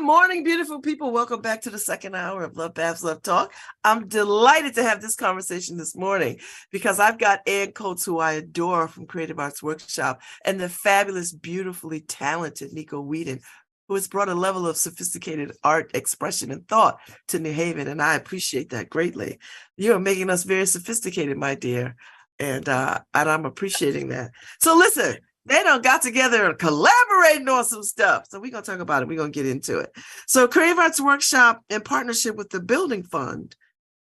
morning, beautiful people. Welcome back to the second hour of LoveBabz, LoveTalk. I'm delighted to have this conversation this morning because I've got Ann Coates, who I adore from Creative Arts Workshop, and the fabulous, beautifully talented Nico Wheadon, who has brought a level of sophisticated art, expression, and thought to New Haven, and I appreciate that greatly. You are making us very sophisticated, my dear, and I'm appreciating that. So listen. They done got together and collaborating on some stuff. So we're going to talk about it. We're going to get into it. So Creative Arts Workshop, in partnership with the Building Fund.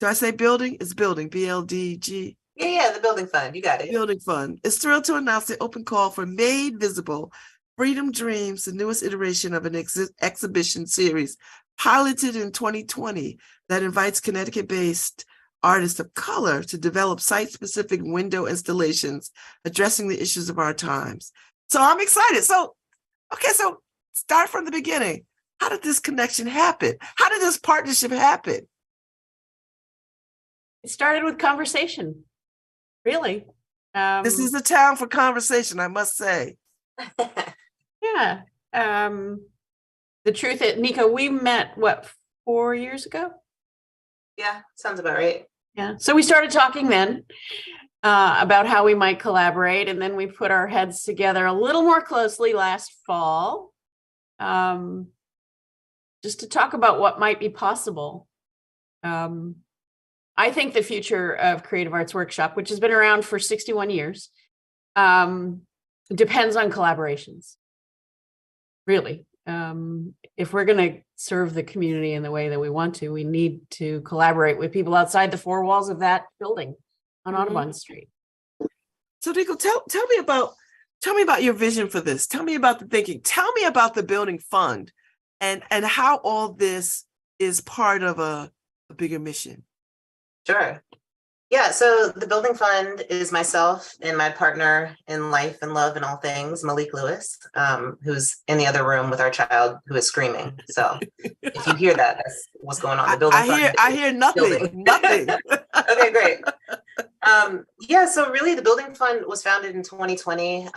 Do I say building? It's building, BLDG. Yeah, the Building Fund. You got it. Building Fund is thrilled to announce the open call for Made Visible Freedom Dreams, the newest iteration of an exhibition series piloted in 2020 that invites Connecticut-based artists of color to develop site-specific window installations addressing the issues of our times. So I'm excited. So start from the beginning. How did this connection happen? How did this partnership happen? It started with conversation, really. This is a town for conversation, I must say. Yeah. The truth is, Nico, we met, 4 years ago? Yeah, sounds about right. Yeah. So we started talking then about how we might collaborate, and then we put our heads together a little more closely last fall, just to talk about what might be possible. I think the future of Creative Arts Workshop, which has been around for 61 years, depends on collaborations. Really. If we're going to serve the community in the way that we want to, we need to collaborate with people outside the four walls of that building on Audubon Street. So Nico, tell me about your vision for this. Tell me about the thinking. Tell me about the Building Fund and how all this is part of a bigger mission. Sure. Yeah, so the Building Fund is myself and my partner in life and love and all things, Malik Lewis, who's in the other room with our child who is screaming. So if you hear that, that's what's going on. The Building Fund. I hear nothing. Nothing. Okay, great. Yeah, so really the Building Fund was founded in 2020,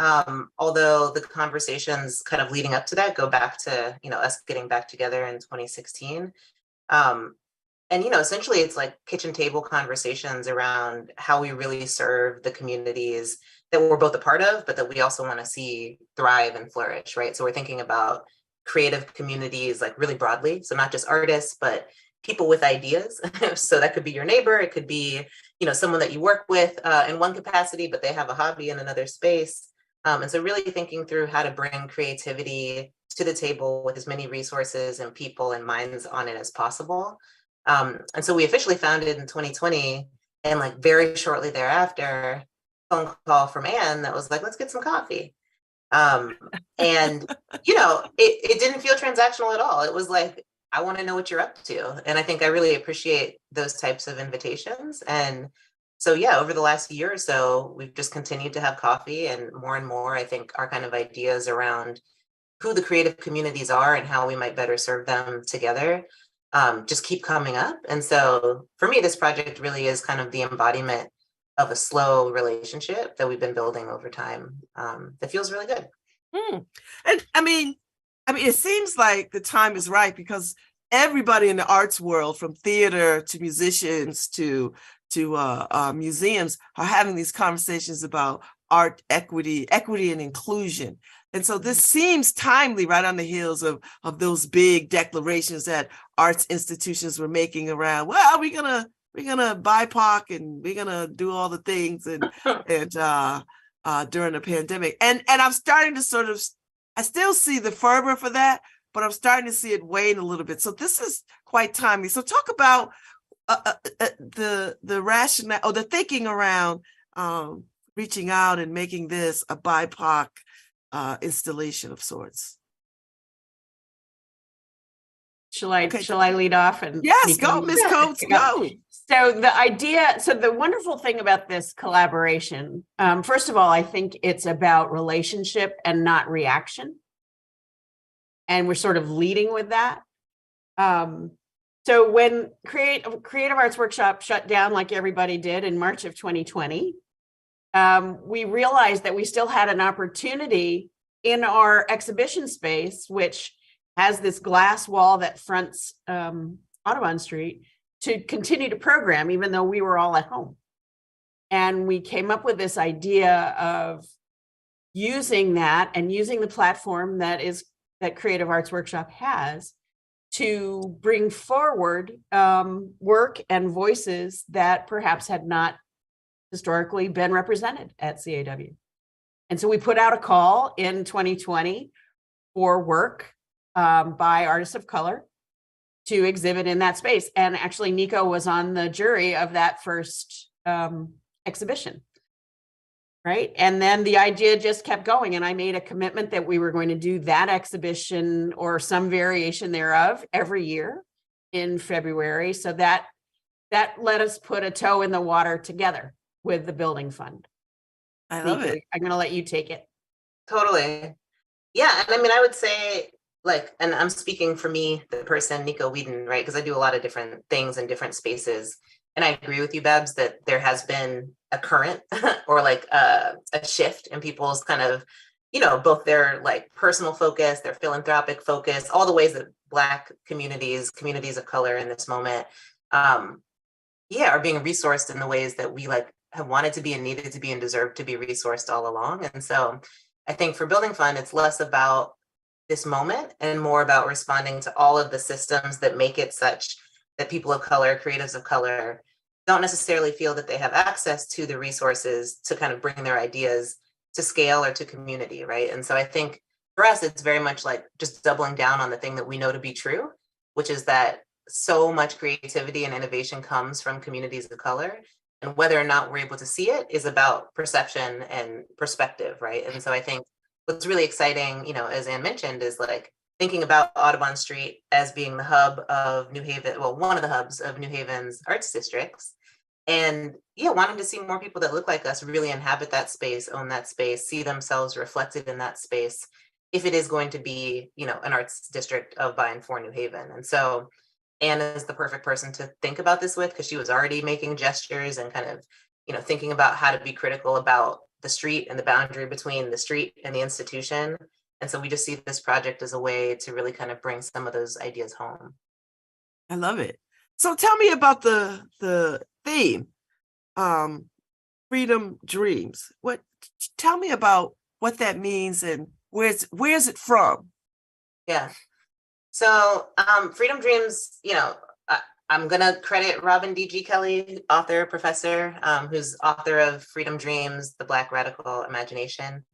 although the conversations kind of leading up to that go back to, us getting back together in 2016. And, essentially it's like kitchen table conversations around how we really serve the communities that we're both a part of, but that we also want to see thrive and flourish, right? So we're thinking about creative communities like really broadly. So not just artists, but people with ideas. So that could be your neighbor. It could be, someone that you work with in one capacity, but they have a hobby in another space. And so really thinking through how to bring creativity to the table with as many resources and people and minds on it as possible. And so we officially founded in 2020, and like very shortly thereafter, phone call from Ann that was like, let's get some coffee. And, it didn't feel transactional at all. It was like, I want to know what you're up to. And I think I really appreciate those types of invitations. And so, yeah, over the last year or so, we've just continued to have coffee, and more, I think our kind of ideas around who the creative communities are and how we might better serve them together just keep coming up. And so for me, this project really is kind of the embodiment of a slow relationship that we've been building over time that feels really good. And I mean, it seems like the time is right because everybody in the arts world, from theater to musicians to museums, are having these conversations about art equity and inclusion. And so this seems timely, right on the heels of those big declarations that arts institutions were making around, well, we're gonna BIPOC and we're gonna do all the things and during the pandemic. And I'm starting to I still see the fervor for that, but I'm starting to see it wane a little bit. So this is quite timely. So talk about the rationale or the thinking around reaching out and making this a BIPOC installation of sorts. Shall I lead off? And yes, go, Ms. Coates, go. So the wonderful thing about this collaboration, first of all, I think it's about relationship and not reaction. And we're sort of leading with that. So when Creative Arts Workshop shut down, like everybody did in March of 2020, we realized that we still had an opportunity in our exhibition space, which has this glass wall that fronts Audubon Street to continue to program, even though we were all at home. And we came up with this idea of using that and using the platform that Creative Arts Workshop has to bring forward work and voices that perhaps had not historically been represented at CAW. And so we put out a call in 2020 for work by artists of color to exhibit in that space. And actually, Nico was on the jury of that first exhibition. Right. And then the idea just kept going. And I made a commitment that we were going to do that exhibition or some variation thereof every year in February. So that let us put a toe in the water together with the building fund. I love Nico, it. I'm going to let you take it. Totally. Yeah. And I mean, I would say, like, and I'm speaking for me, the person, Nico Wheadon, right? Because I do a lot of different things in different spaces. And I agree with you, Babz, that there has been a current or like a shift in people's kind of, you know, both their like personal focus, their philanthropic focus, all the ways that Black communities of color in this moment, are being resourced in the ways that we like have wanted to be and needed to be and deserved to be resourced all along. And so I think for Building Fund, it's less about this moment and more about responding to all of the systems that make it such that people of color, creatives of color, don't necessarily feel that they have access to the resources to kind of bring their ideas to scale or to community, right? And so I think for us, it's very much like just doubling down on the thing that we know to be true, which is that so much creativity and innovation comes from communities of color. And whether or not we're able to see it is about perception and perspective, right? And so I think what's really exciting, you know, as Anne mentioned, is like thinking about Audubon Street as being the hub of New Haven, well, one of the hubs of New Haven's arts districts. And wanting to see more people that look like us really inhabit that space, own that space, see themselves reflected in that space, if it is going to be, you know, an arts district of, by, and for New Haven. And so Anne is the perfect person to think about this with, because she was already making gestures and kind of, you know, thinking about how to be critical about the street and the boundary between the street and the institution. And so we just see this project as a way to really kind of bring some of those ideas home. I love it. So tell me about the theme, Freedom Dreams. Tell me about what that means and where's it from? Yeah. So Freedom Dreams, you know, I'm going to credit Robin D.G. Kelley, author, professor, who's author of Freedom Dreams, The Black Radical Imagination.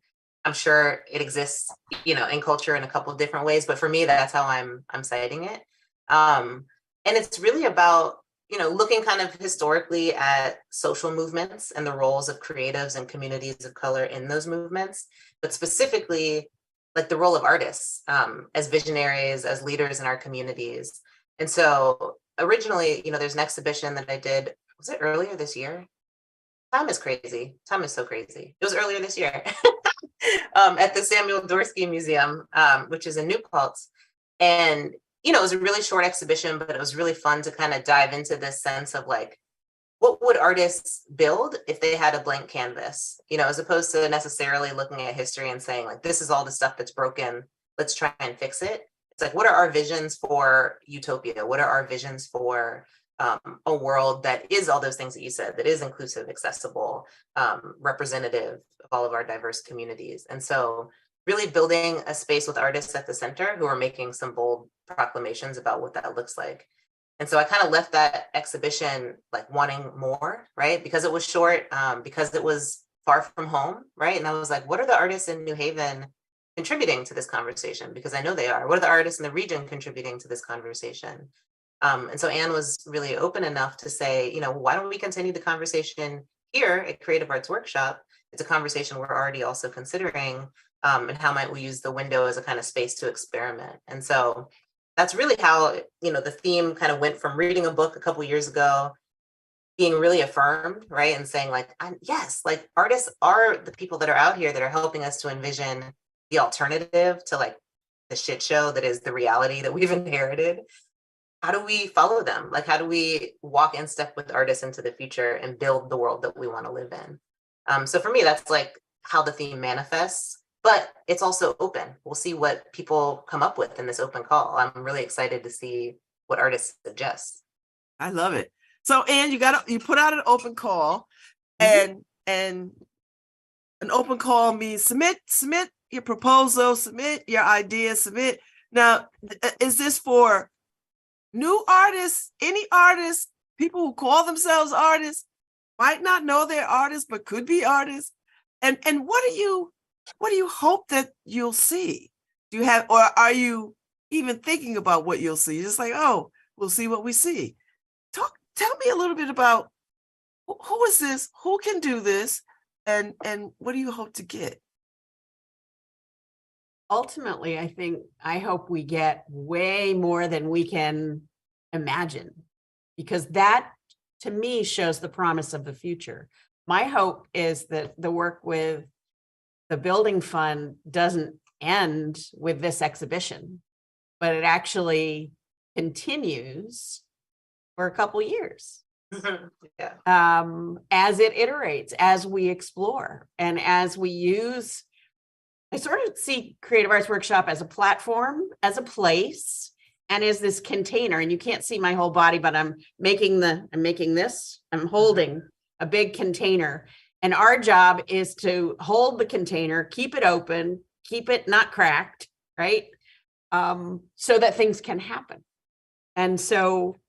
I'm sure it exists, you know, in culture in a couple of different ways, but for me, that's how I'm citing it. And it's really about, you know, looking kind of historically at social movements and the roles of creatives and communities of color in those movements, but specifically like the role of artists as visionaries, as leaders in our communities. And so originally, you know, there's an exhibition that I did, was it earlier this year? Time is crazy. Time is so crazy. It was earlier this year at the Samuel Dorsky Museum, which is in New Paltz. And, you know, it was a really short exhibition, but it was really fun to kind of dive into this sense of like, what would artists build if they had a blank canvas, you know, as opposed to necessarily looking at history and saying like, this is all the stuff that's broken, let's try and fix it. It's like, what are our visions for utopia? What are our visions for a world that is all those things that you said, that is inclusive, accessible, representative of all of our diverse communities? And so really building a space with artists at the center who are making some bold proclamations about what that looks like. And so I kind of left that exhibition like wanting more, right? Because it was short, because it was far from home, right? And I was like, what are the artists in New Haven contributing to this conversation? Because I know they are. What are the artists in the region contributing to this conversation? And so Anne was really open enough to say, you know, why don't we continue the conversation here at Creative Arts Workshop? It's a conversation we're already also considering, and how might we use the window as a kind of space to experiment? And so that's really how, you know, the theme kind of went from reading a book a couple of years ago, being really affirmed, right? And saying like, yes, like artists are the people that are out here that are helping us to envision the alternative to like the shit show that is the reality that we've inherited. How do we follow them? Like, how do we walk in step with artists into the future and build the world that we want to live in? So for me, that's like how the theme manifests. but it's also open. We'll see what people come up with in this open call. I'm really excited to see what artists suggest. I love it. So, Ann, you put out an open call, and an open call means submit your proposal, submit your idea, submit. Now, is this for new artists, any artists, people who call themselves artists, might not know they're artists, but could be artists? And what do you hope that you'll see? Do you have, or are you even thinking about what you'll see? Just like, oh, we'll see what we see. Tell me a little bit about who is this, who can do this, and what do you hope to get? Ultimately, I hope we get way more than we can imagine, because that, to me, shows the promise of the future. My hope is that the work with the Building Fund doesn't end with this exhibition, but it actually continues for a couple years. Yeah. As it iterates, as we explore, and as we use, I sort of see Creative Arts Workshop as a platform, as a place, and as this container. And you can't see my whole body, but I'm holding a big container. And our job is to hold the container, keep it open, keep it not cracked, right? So that things can happen. And so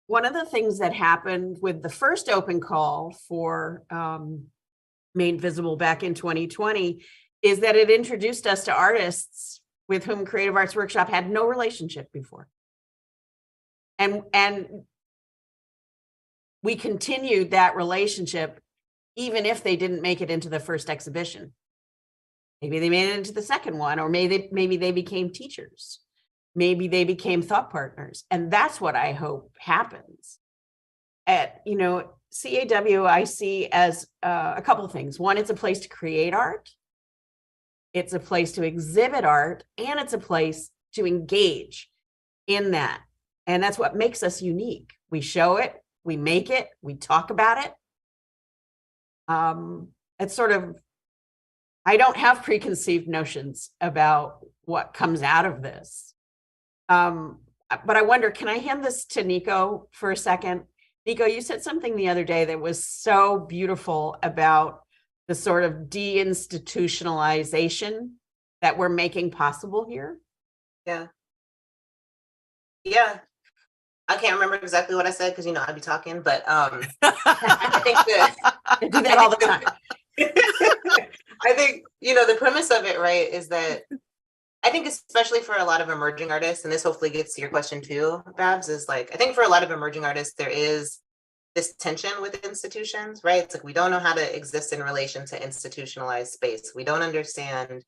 one of the things that happened with the first open call for Made Visible back in 2020 is that it introduced us to artists with whom Creative Arts Workshop had no relationship before. And we continued that relationship even if they didn't make it into the first exhibition. Maybe they made it into the second one, or maybe they became teachers. Maybe they became thought partners. And that's what I hope happens. At, CAW, I see as a couple of things. One, it's a place to create art. It's a place to exhibit art, and it's a place to engage in that. And that's what makes us unique. We show it, we make it, we talk about it. It's sort of, I don't have preconceived notions about what comes out of this. But I wonder, can I hand this to Nico for a second? Nico, you said something the other day that was so beautiful about the sort of deinstitutionalization that we're making possible here. Yeah. I can't remember exactly what I said because I'd be talking, but I think that I do that all the time. I think the premise of it, right, is that I think especially for a lot of emerging artists, and this hopefully gets to your question too, Babz, is like, I think for a lot of emerging artists, there is this tension with institutions, right? It's like, we don't know how to exist in relation to institutionalized space. We don't understand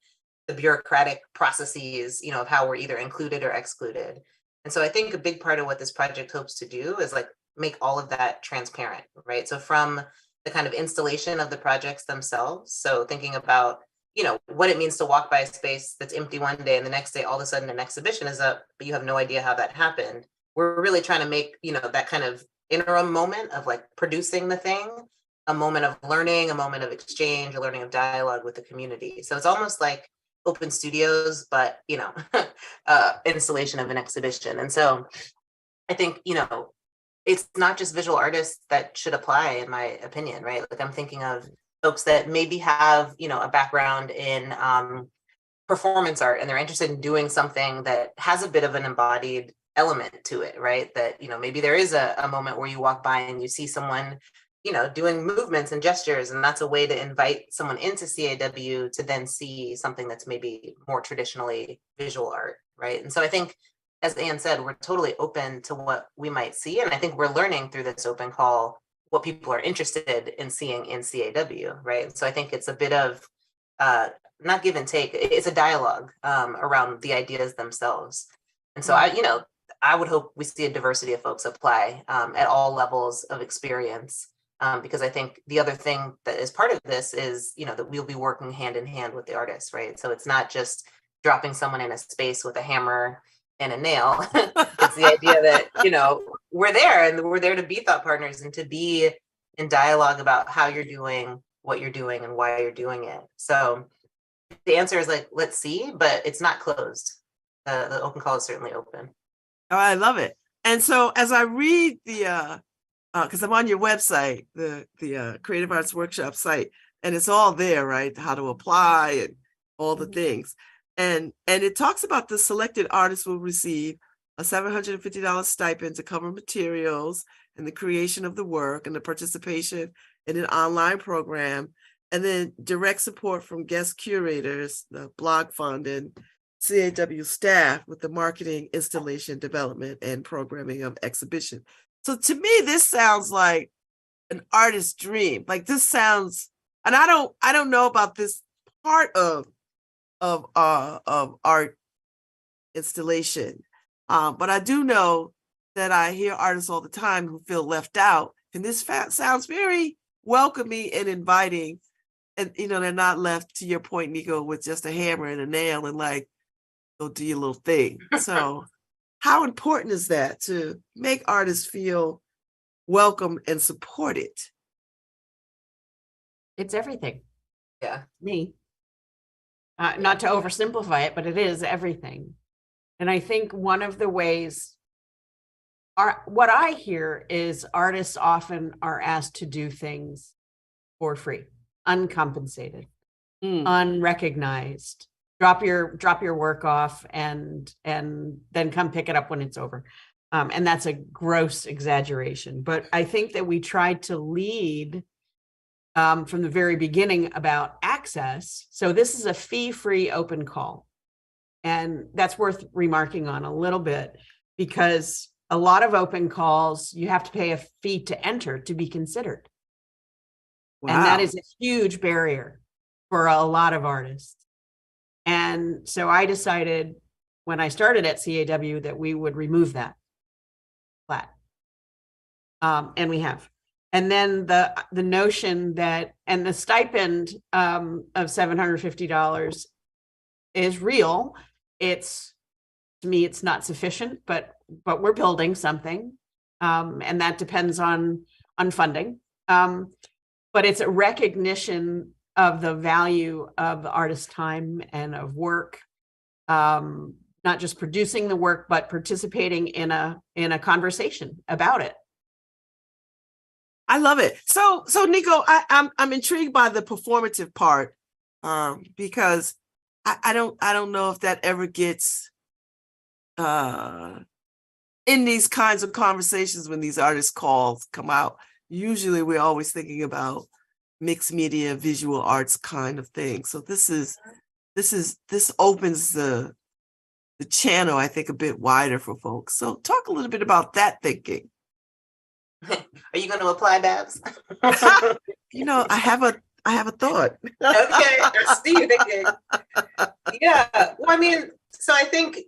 the bureaucratic processes, of how we're either included or excluded. And so I think a big part of what this project hopes to do is like make all of that transparent, right? So from the kind of installation of the projects themselves, so thinking about what it means to walk by a space that's empty one day and the next day all of a sudden an exhibition is up, but you have no idea how that happened. We're really trying to make that kind of interim moment of like producing the thing a moment of learning, a moment of exchange, a learning of dialogue with the community. So it's almost like open studios, but installation of an exhibition. And so I think it's not just visual artists that should apply, in my opinion, right? Like I'm thinking of folks that maybe have, a background in performance art, and they're interested in doing something that has a bit of an embodied element to it, right? That, maybe there is a moment where you walk by and you see someone, doing movements and gestures, and that's a way to invite someone into CAW to then see something that's maybe more traditionally visual art, right? And so I think, as Ann said, we're totally open to what we might see. And I think we're learning through this open call what people are interested in seeing in CAW, right? So I think it's a bit of not give and take, it's a dialogue around the ideas themselves. And so I would hope we see a diversity of folks apply at all levels of experience, because I think the other thing that is part of this is, that we'll be working hand in hand with the artists, right? So it's not just dropping someone in a space with a hammer and a nail. It's the idea that, we're there, and we're there to be thought partners and to be in dialogue about how you're doing what you're doing and why you're doing it. So the answer is like, let's see, but it's not closed. The open call is certainly open. Oh, I love it. And so as I read the, because I'm on your website, the Creative Arts Workshop site, and it's all there, right? How to apply and all the things. And it talks about the selected artists will receive a $750 stipend to cover materials and the creation of the work and the participation in an online program, and then direct support from guest curators, the blog fund, and CAW staff with the marketing, installation, development, and programming of exhibition. So to me, this sounds like an artist's dream. Like this sounds, and I don't know about this part of art installation, but I do know that I hear artists all the time who feel left out, and this sounds very welcoming and inviting. And they're not left, to your point, Nico, with just a hammer and a nail and like, go do your little thing. So how important is that to make artists feel welcome and supported? It's everything. Yeah. Me. Not to oversimplify it, but it is everything. And I think one of the ways what I hear is artists often are asked to do things for free, uncompensated, unrecognized. Drop your work off and then come pick it up when it's over. And that's a gross exaggeration. But I think that we tried to lead from the very beginning about access. So this is a fee-free open call. And that's worth remarking on a little bit, because a lot of open calls, you have to pay a fee to enter to be considered. Wow. And that is a huge barrier for a lot of artists. And so I decided when I started at CAW that we would remove that flat. And we have. And then the notion that, and the stipend of $750 is real. It's, to me, it's not sufficient, but we're building something. And that depends on funding. But it's a recognition of the value of the artist's time and of work, not just producing the work, but participating in a conversation about it. I love it. So Nico, I'm intrigued by the performative part, because I don't know if that ever gets in these kinds of conversations when these artist calls come out. Usually we're always thinking about mixed media, visual arts kind of thing. So this opens the channel, I think, a bit wider for folks. So talk a little bit about that thinking. Are you going to apply, Babz? I have a thought. Okay, I see you thinking. Yeah, well, I mean, so I think,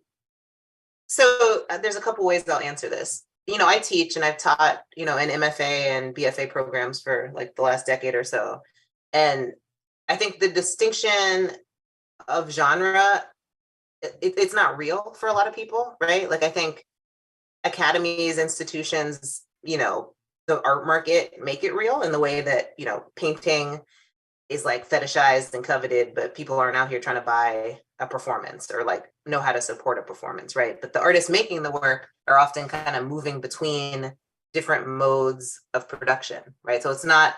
there's a couple ways I'll answer this. I teach and I've taught, in MFA and BFA programs for like the last decade or so. And I think the distinction of genre, it's not real for a lot of people, right? Like I think academies, institutions, the art market make it real in the way that, painting is like fetishized and coveted, but people aren't out here trying to buy a performance or like know how to support a performance, right? But the artists making the work are often kind of moving between different modes of production, right? So it's not,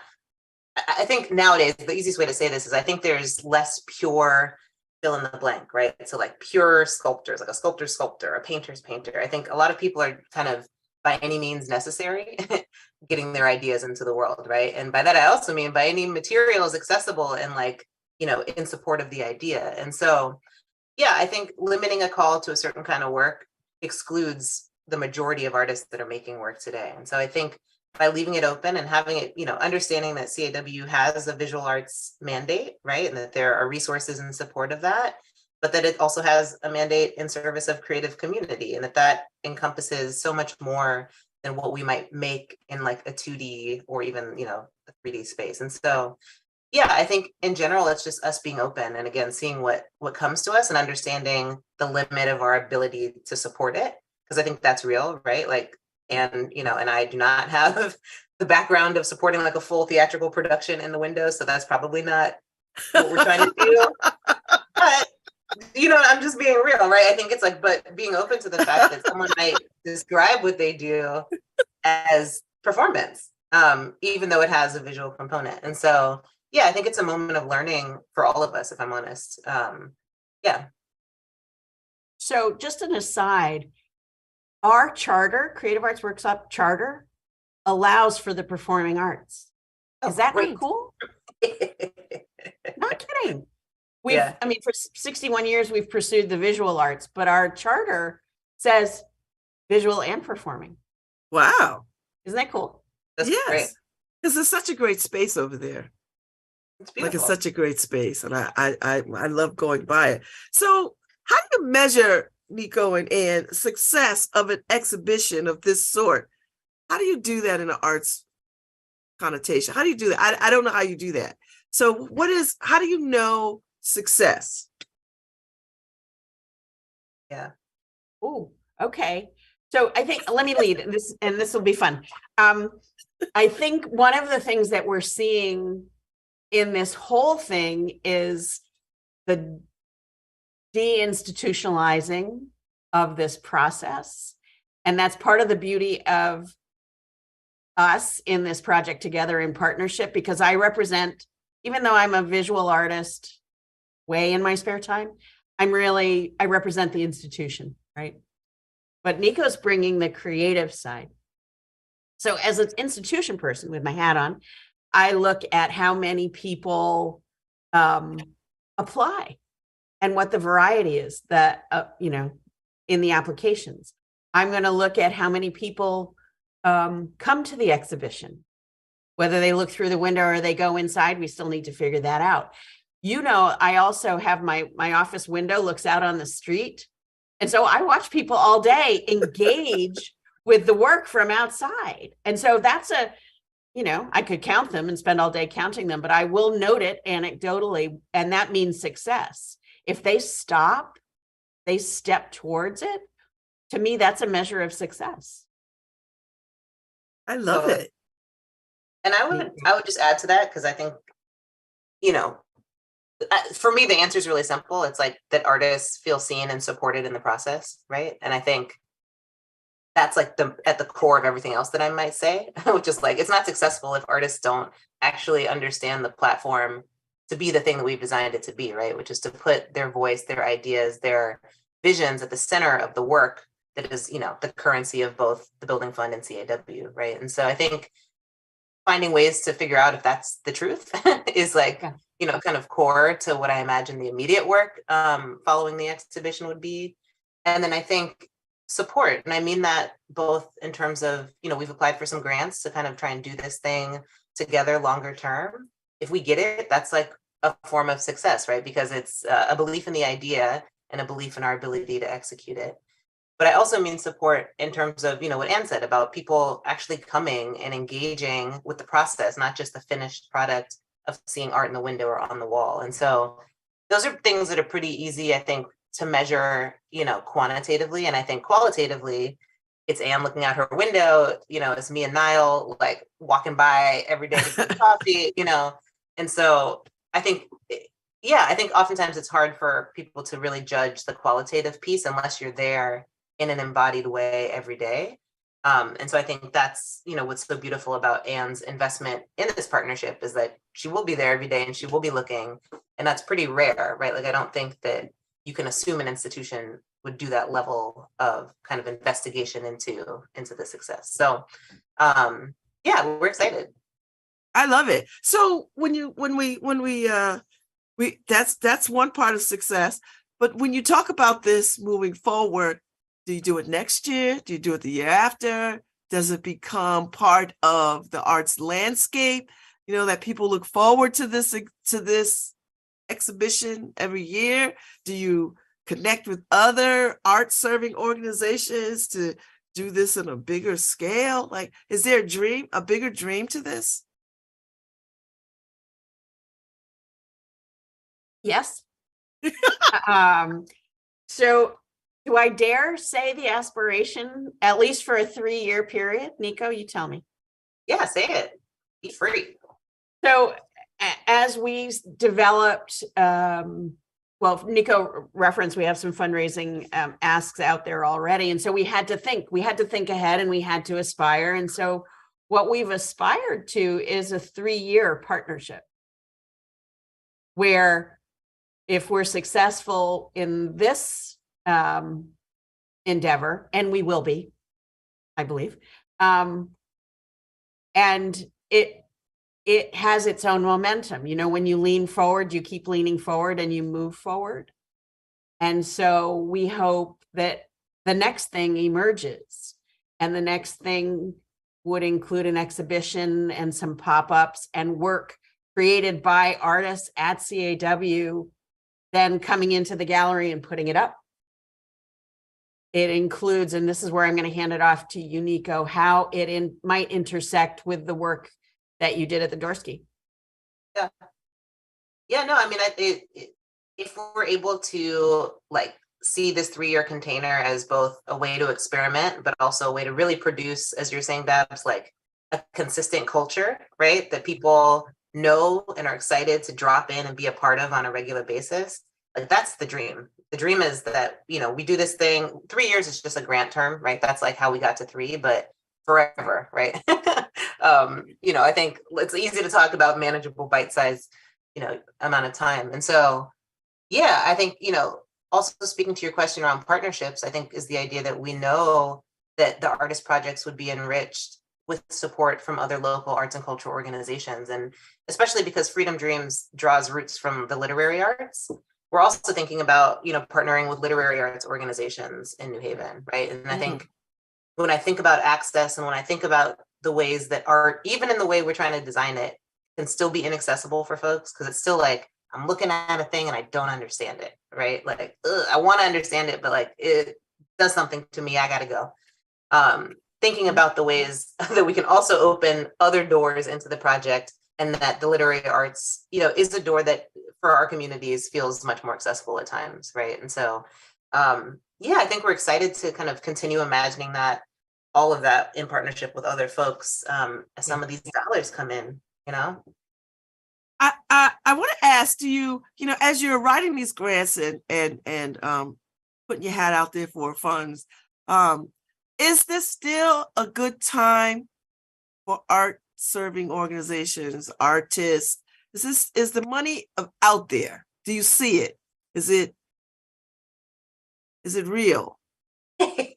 I think nowadays, the easiest way to say this is I think there's less pure fill in the blank, right? So like pure sculptors, like a sculptor's sculptor, a painter's painter. I think a lot of people are kind of by any means necessary getting their ideas into the world, right? And by that, I also mean by any materials accessible and like, in support of the idea. And so, yeah, I think limiting a call to a certain kind of work excludes the majority of artists that are making work today. And so I think by leaving it open and having it, understanding that CAW has a visual arts mandate, right? And that there are resources in support of that, but that it also has a mandate in service of creative community, and that encompasses so much more than what we might make in like a 2D or even, a 3D space. And so, yeah, I think in general, it's just us being open and again, seeing what comes to us and understanding the limit of our ability to support it. Because I think that's real, right? Like, and, and I do not have the background of supporting like a full theatrical production in the window. So that's probably not what we're trying to do. But I'm just being real, right? I think it's like, but being open to the fact that someone might describe what they do as performance, even though it has a visual component. And so, yeah, I think it's a moment of learning for all of us, if I'm honest. Yeah. So just an aside, our charter, Creative Arts Workshop charter, allows for the performing arts. Is that great. not cool? Not kidding. Yeah. I mean, for 61 years, we've pursued the visual arts, but our charter says visual and performing. Wow. Isn't that cool? That's great. Because it's such a great space over there. It's Like, beautiful. it's such a great space, and I love going by it. So how do you measure, Nico and Ann, success of an exhibition of this sort? How do you do that in an arts connotation? How do you do that? I don't know how you do that. So how do you know success? Yeah. Oh, okay. So I think, let me lead this, and this will be fun. I think one of the things that we're seeing in this whole thing is the deinstitutionalizing of this process. And that's part of the beauty of us in this project together in partnership, because I represent, even though I'm a visual artist way in my spare time, I represent the institution, right? But Nico's bringing the creative side. So as an institution person with my hat on, I look at how many people apply and what the variety is that, in the applications. I'm going to look at how many people come to the exhibition, whether they look through the window or they go inside. We still need to figure that out. I also have my office window looks out on the street. And so I watch people all day engage with the work from outside. And so that's I could count them and spend all day counting them, but I will note it anecdotally, and that means success. If they stop, they step towards it, to me, that's a measure of success. I love it. And I would just add to that, because I think, for me, the answer is really simple. It's like that artists feel seen and supported in the process, right? And I think that's like at the core of everything else that I might say, which is like, it's not successful if artists don't actually understand the platform to be the thing that we've designed it to be, right? Which is to put their voice, their ideas, their visions at the center of the work that is, the currency of both the Building Fund and CAW, right? And so I think finding ways to figure out if that's the truth is like, kind of core to what I imagine the immediate work following the exhibition would be. And then I think support, and I mean that both in terms of, we've applied for some grants to kind of try and do this thing together longer term. If we get it, that's like a form of success, right? Because it's a belief in the idea and a belief in our ability to execute it. But I also mean support in terms of, what Ann said about people actually coming and engaging with the process, not just the finished product of seeing art in the window or on the wall. And so those are things that are pretty easy, I think, to measure, quantitatively. And I think qualitatively, it's Ann looking out her window, it's me and Niall like walking by every day to get coffee, And so I think, I think oftentimes it's hard for people to really judge the qualitative piece unless you're there in an embodied way every day. And so I think that's, what's so beautiful about Ann's investment in this partnership is that she will be there every day and she will be looking, and that's pretty rare, right? Like, I don't think that you can assume an institution would do that level of kind of investigation into the success. So, we're excited. I love it. So that's one part of success. But when you talk about this moving forward, do you do it next year? Do you do it the year after? Does it become part of the arts landscape? That people look forward to this exhibition every year? Do you connect with other art serving organizations to do this on a bigger scale? Like, is there a bigger dream to this? Yes. So do I dare say the aspiration, at least for a 3-year period? Nico, you tell me. Yeah, say it. Be free. So as we developed Well, Nico referenced, we have some fundraising asks out there already. And so we had to think ahead, and we had to aspire. And so what we've aspired to is a 3-year partnership where if we're successful in this endeavor, and we will be, I believe, and it has its own momentum. You know, when you lean forward, you keep leaning forward and you move forward. And so we hope that the next thing emerges, and the next thing would include an exhibition and some pop-ups and work created by artists at CAW, then coming into the gallery and putting it up. It includes, and this is where I'm going to hand it off to you, Nico, how it might intersect with the work that you did at the Dorsky. Yeah. Yeah, no, I mean, if we're able to like see this 3-year container as both a way to experiment, but also a way to really produce, as you're saying, Babz, like a consistent culture, right? That people know and are excited to drop in and be a part of on a regular basis. Like that's the dream. The dream is that, you know, we do this thing, 3 years is just a grant term, right? That's like how we got to 3, but forever, right? You know, I think it's easy to talk about manageable bite-sized, you know, amount of time. And so, yeah, I think, you know, also speaking to your question around partnerships, I think is the idea that we know that the artist projects would be enriched with support from other local arts and cultural organizations. And especially because Freedom Dreams draws roots from the literary arts, we're also thinking about, you know, partnering with literary arts organizations in New Haven, right? And I think when I think about access and when I think about the ways that art, even in the way we're trying to design it, can still be inaccessible for folks, because it's still like, I'm looking at a thing and I don't understand it, right? Like, I want to understand it, but like it does something to me, I got to go. Thinking about the ways that we can also open other doors into the project, and that the literary arts, you know, is a door that for our communities feels much more accessible at times, right? And so, yeah, I think we're excited to kind of continue imagining that, all of that in partnership with other folks as some of these dollars come in, you know? I want to ask, do you know, as you're writing these grants and putting your hat out there for funds, is this still a good time for art serving organizations, artists? Is the money out there? Do you see it? Is it real? I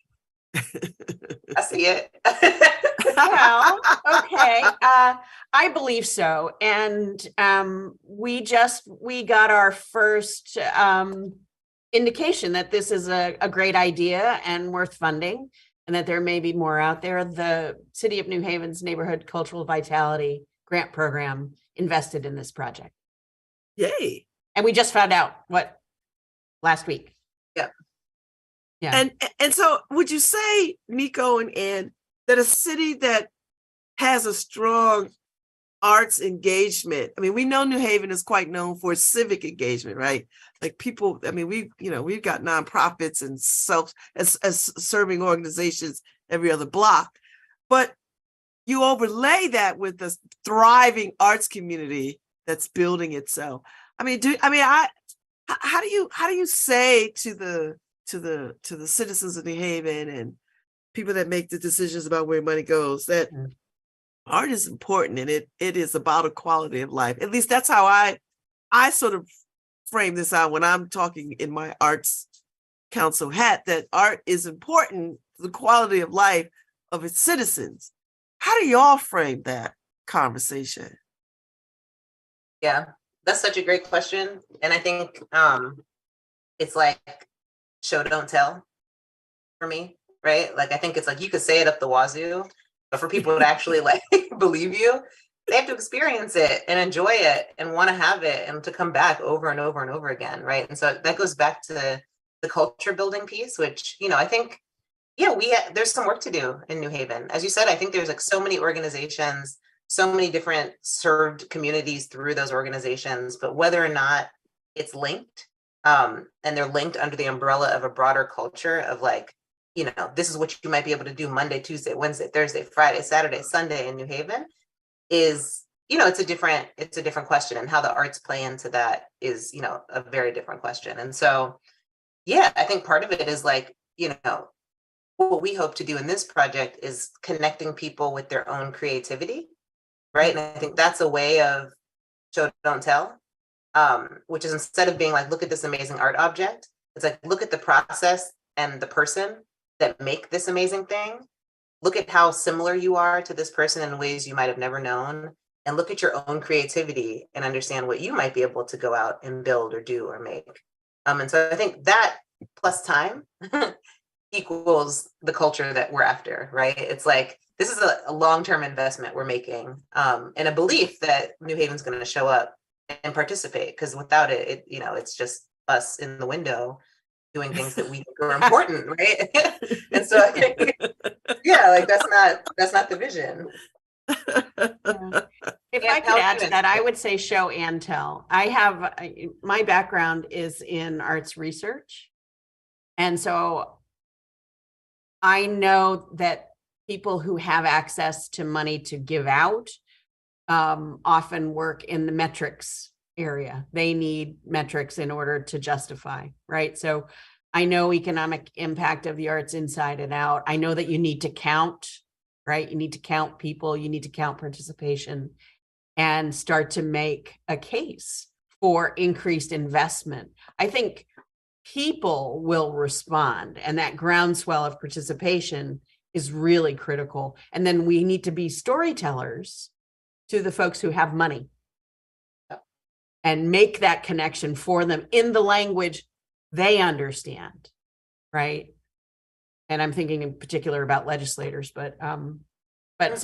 see it. Well, okay. I believe so. And we got our first indication that this is a great idea and worth funding, and that there may be more out there. The City of New Haven's Neighborhood Cultural Vitality Grant Program invested in this project. Yay. And we just found out last week. Yeah. Yeah. And so would you say, Nico and Ann, that a city that has a strong arts engagement, I mean, we know New Haven is quite known for civic engagement, right? Like people, I mean, we've got nonprofits and as serving organizations every other block, but you overlay that with this thriving arts community that's building itself. I mean, how do you say to the citizens of New Haven and people that make the decisions about where money goes that art is important, and it is about a quality of life? At least that's how I sort of frame this out when I'm talking in my arts council hat, that art is important to the quality of life of its citizens. How do y'all frame that conversation? Yeah, that's such a great question. And I think it's like show, don't tell for me, right? Like, I think it's like, you could say it up the wazoo, but for people to actually like believe you, they have to experience it and enjoy it and want to have it and to come back over and over and over again, right? And so that goes back to the culture building piece, which, you know, I think, yeah, there's some work to do in New Haven. As you said, I think there's like so many organizations, so many different served communities through those organizations, but whether or not it's linked, and they're linked under the umbrella of a broader culture of like, you know, this is what you might be able to do Monday, Tuesday, Wednesday, Thursday, Friday, Saturday, Sunday in New Haven, is, it's a different question, and how the arts play into that is, a very different question. And so, yeah, I think part of it is like, what we hope to do in this project is connecting people with their own creativity, right? And I think that's a way of show, don't tell, which is, instead of being like, look at this amazing art object, it's like, look at the process and the person that make this amazing thing. Look at how similar you are to this person in ways you might have never known, and look at your own creativity and understand what you might be able to go out and build or do or make. And so I think that plus time equals the culture that we're after, right? It's like, this is a long-term investment we're making, and a belief that New Haven's going to show up and participate, because without it, it's just us in the window doing things that we think are important, right? And so I think, yeah, like that's not the vision. Yeah. If I could add to that, I would say show and tell. My background is in arts research. And so I know that people who have access to money to give out often work in the metrics area. They need metrics in order to justify, right? So I know economic impact of the arts inside and out. I know that you need to count, right? You need to count people, you need to count participation, and start to make a case for increased investment. I think people will respond, and that groundswell of participation is really critical. And then we need to be storytellers to the folks who have money and make that connection for them in the language they understand, right? And I'm thinking in particular about legislators, but so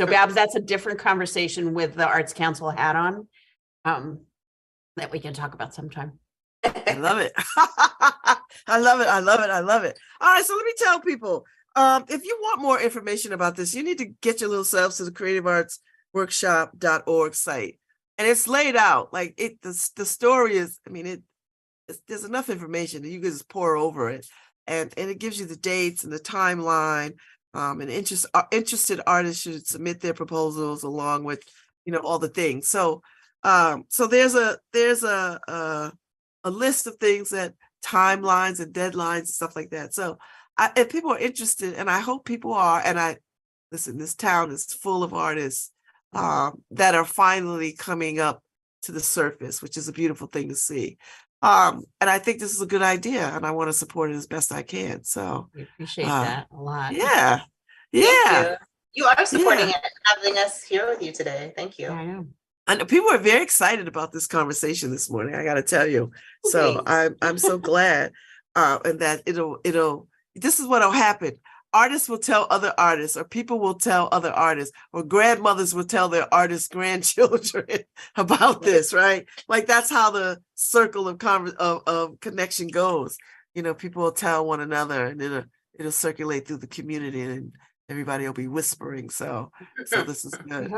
Babz, that's a different conversation with the Arts Council hat on, that we can talk about sometime. I love it. I love it. I love it. I love it. All right. So let me tell people, if you want more information about this, you need to get your little selves to the creativeartsworkshop.org site. And it's laid out like the story is, there's enough information that you can just pour over it. And it gives you the dates and the timeline. And interested artists should submit their proposals along with, all the things. So there's a list of things, that timelines and deadlines and stuff like that. So if people are interested, and I hope people are, and listen, this town is full of artists that are finally coming up to the surface, which is a beautiful thing to see. And I think this is a good idea, and I want to support it as best I can. So we appreciate that a lot. Yeah. Yeah. You are supporting it, having us here with you today. Thank you. I am. And people are very excited about this conversation this morning, I got to tell you. So I'm so glad, and that this is what'll happen. Artists will tell other artists, or people will tell other artists, or grandmothers will tell their artists' grandchildren about this, right? Like, that's how the circle of connection goes. People will tell one another, and it'll circulate through the community, and everybody will be whispering. So this is good.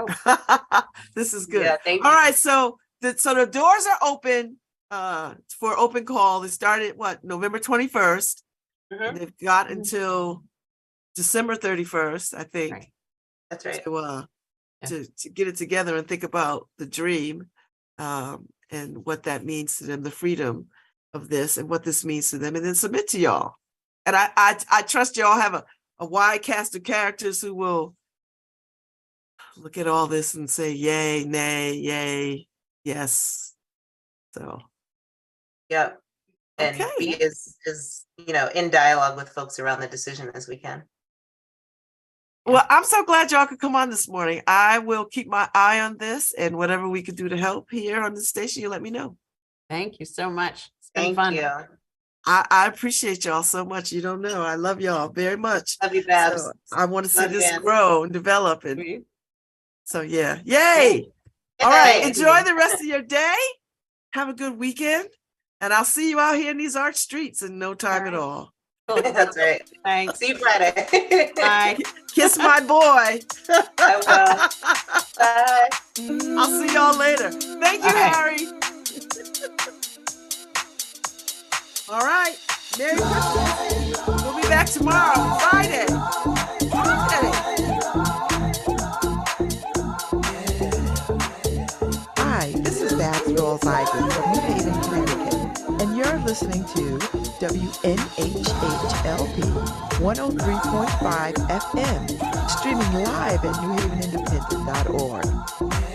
This is good. Yeah, thank you. All right, so the doors are open for open call. They started November 21st. Mm-hmm. They've got until December 31st, I think. Right. That's right. To get it together and think about the dream, and what that means to them, the freedom of this, and what this means to them, and then submit to y'all. And I trust y'all have a wide cast of characters who will look at all this and say yay, nay, yay, yes. So yeah. And be as in dialogue with folks around the decision as we can. Well, I'm so glad y'all could come on this morning. I will keep my eye on this, and whatever we can do to help here on the station, you let me know. Thank you so much. It's been fun. Thank you. I appreciate y'all so much. You don't know. I love y'all very much. Love you, Babz. So I want to see this grow and develop. And so, yeah. Yay. Yay. All right. Enjoy the rest of your day. Have a good weekend. And I'll see you out here in these art streets in no time at all. Cool. That's right. Thanks. See you Friday. Bye. Kiss my boy. I will. Bye. I'll see y'all later. Thank you, Harry. All right. Merry Christmas. We'll be back tomorrow, Friday. Friday. Vibrant from New Haven, Connecticut, and you're listening to WNHHLP 103.5 FM, streaming live at newhavenindependent.org.